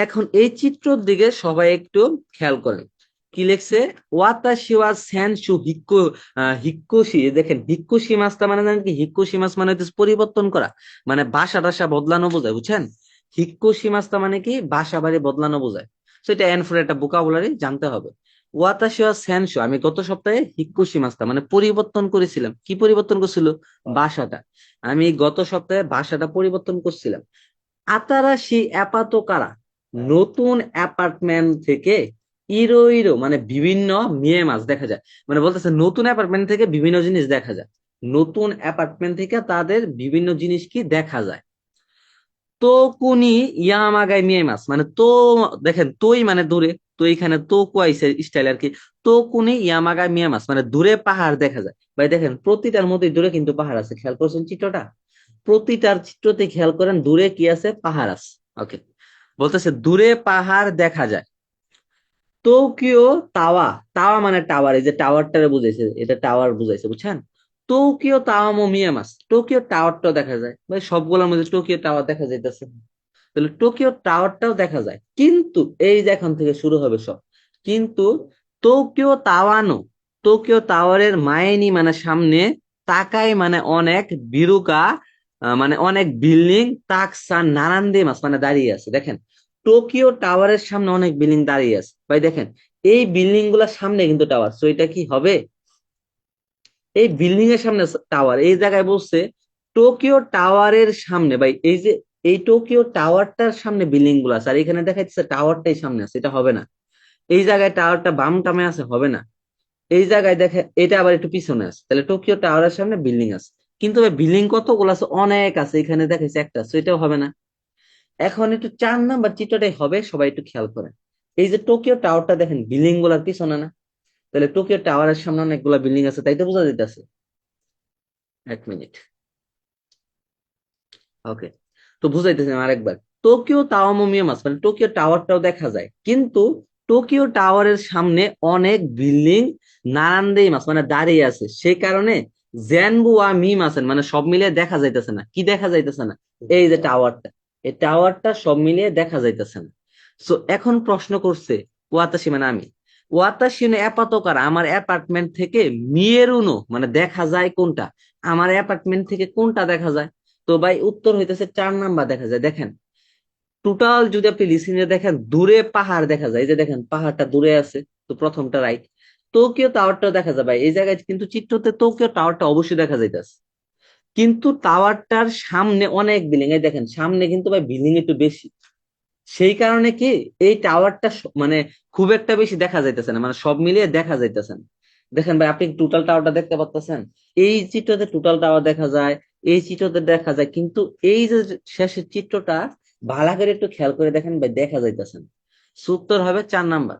এখন এই চিত্রের দিকে সবাই একটু খেয়াল করেন। কি লিখছে? ওয়াতাশি ওয়া সেনশু হিক্কো হিক্কোশি। দেখেন হিক্কোশি মাছটা মানে জানেন কি? হিক্কোশি মাছ মানে হচ্ছে পরিবর্তন করা, মানে বাসা টাসা বদলানো বোঝায়, বুঝছেন? হিক্কোশি মাছটা মানে কি? বাসা বাড়ি বদলানো বোঝায়। তো এটা এন ফর একটা ভোকাবুলারি জানতে হবে। ওয়াতাশি ওয়া সেনশু, আমি গত সপ্তাহে হিক্কোশি মাছটা মানে পরিবর্তন করেছিলাম। কি পরিবর্তন করছিল? বাসাটা। আমি গত সপ্তাহে বাসাটা পরিবর্তন করছিলাম। আতারাশি অ্যাপাতোকারা, নতুন অ্যাপার্টমেন্ট থেকে ইরো ইরো মানে বিভিন্ন মেয়ে মাছ দেখা যায়। মানে বলতেছে নতুন অ্যাপার্টমেন্ট থেকে বিভিন্ন জিনিস দেখা যায়। নতুন অ্যাপার্টমেন্ট থেকে তাদের বিভিন্ন জিনিস কি দেখা যায়। তো কুনি ইয়ামাগাই মেয়ে মাছ মানে তো, দেখেন তোই মানে দূরে, তো এখানে তো কুয়াইছে স্টাইল আর কি। তো কুনি ইয়ামাগাই মেয়ে মাছ মানে দূরে পাহাড় দেখা যায়। ভাই দেখেন প্রতিটার মধ্যে দূরে কিন্তু পাহাড় আছে, খেয়াল করছেন চিত্রটা? প্রতিটার চিত্রতে খেয়াল করেন দূরে কি আছে? পাহাড় আছে। ওকে, বলতেছে দূরে পাহাড় দেখা যায়। টোকিও তাওয়া, তাওয়া মানে টাওয়ার, এই যে টাওয়ারটারে বুঝাইছে, এটা টাওয়ার বুঝাইছে, বুঝছেন? টোকিও তাওয়া মো মিয়ামাস, টোকিও টাওয়ারটাও দেখা যায়। ভাই সবগুলোর মধ্যে টোকিও টাওয়ার দেখা যাইতেছে, তাহলে টোকিও টাওয়ারটাও দেখা যায়। কিন্তু এই যে এখন থেকে শুরু হবে সব কিন্তু, টোকিও তাওয়ানো, টোকিও টাওয়ারের মাইনি মানে সামনে, তাকাই মানে অনেক, বিরুকা মানে অনেক বিল্ডিং, তাকসান নানান দিয়ে মাস মানে দাঁড়িয়ে আছে। দেখেন টোকিও টাওয়ারের সামনে অনেক বিল্ডিং দাঁড়িয়ে আছে। ভাই দেখেন এই বিল্ডিং গুলার সামনে কিন্তু টাওয়ার, তো এটা কি হবে? এই বিল্ডিং এর সামনে টাওয়ার, এই জায়গায় বলছে টোকিও টাওয়ারের সামনে। ভাই এই যে এই টোকিও টাওয়ারটার সামনে বিল্ডিং গুলো আছে, আর এখানে দেখা যাচ্ছে টাওয়ারটাই সামনে আছে, এটা হবে না। এই জায়গায় টাওয়ারটা বাম টামে আছে, হবে না। এই জায়গায় দেখে এটা আবার একটু পিছনে আছে, তাহলে টোকিও টাওয়ারের সামনে বিল্ডিং আছে। কিন্তু ভাই বিল্ডিং কতগুলো আছে? অনেক আছে, এখানে দেখাচ্ছে একটা, তো এটাও হবে না। এখন একটু 4 নাম্বার চিত্রটাই হবে, সবাই একটু খেয়াল করেন। এই যে টোকিও টাওয়ারটা দেখেন বিল্ডিং গুলার পিছনে না? তাহলে টোকিও টাওয়ারের সামনে অনেকগুলা বিল্ডিং আছে, তাই তো বোঝা যাইতেছে। 1 মিনিট। ওকে, তো বুঝাইতেছি আরেকবার। টোকিও টাওয়ামোমিয়ামাস মানে টোকিও টাওয়ারটাও দেখা যায়, কিন্তু টোকিও টাওয়ারের সামনে অনেক বিল্ডিং নারান্দেই মাস মানে দাঁড়িয়ে আছে, সেই কারণে জেনবু আর মিম আছেন মানে সব মিলিয়ে দেখা যাইতেছে না। কি দেখা যাইতেছে না? এই যে টাওয়ারটা, এই টাওয়ারটা সব মিলিয়ে দেখা যাইতেছে না। সো এখন প্রশ্ন করছে ওয়াতাসি মানে আমি, ওয়াতাসি অ্যাপাতকার আমার অ্যাপার্টমেন্ট থেকে মিয়েরুনো মানে দেখা যায় কোনটা? আমার অ্যাপার্টমেন্ট থেকে কোনটা দেখা যায়? তো ভাই উত্তর হইতেছে 4 নাম্বার দেখা যায়। দেখেন টোটাল যদি আপনি লিসিনে দেখেন, দূরে পাহাড় দেখা যায়, এই যে দেখেন পাহাড়টা দূরে আছে, তো প্রথমটা রাইট। টোকিও টাওয়ারটাও দেখা যায় ভাই এই জায়গায়, কিন্তু চিত্রতে টোকিও টাওয়ারটা অবশ্যই দেখা যাইতেছে। কিন্তু টাওয়ারটার সামনে অনেক বিল্ডিং, এই দেখেন সামনে কিন্তু ভাই বিল্ডিং একটু বেশি, সেই কারণে কি এই টাওয়ারটা মানে খুব একটা বেশি দেখা যাইতেছে না, মানে সব মিলিয়ে দেখা যাইতেছে না। দেখেন ভাই আপনি টোটাল টাওয়ারটা দেখতে পাচ্ছেন, এই চিত্রতে টোটাল টাওয়ার দেখা যায়, এই চিত্রতে দেখা যায়, কিন্তু এই যে শেষের চিত্রটা ভালো করে একটু খেয়াল করে দেখেন ভাই দেখা যাইতেছে না। সো উত্তর হবে 4 নাম্বার।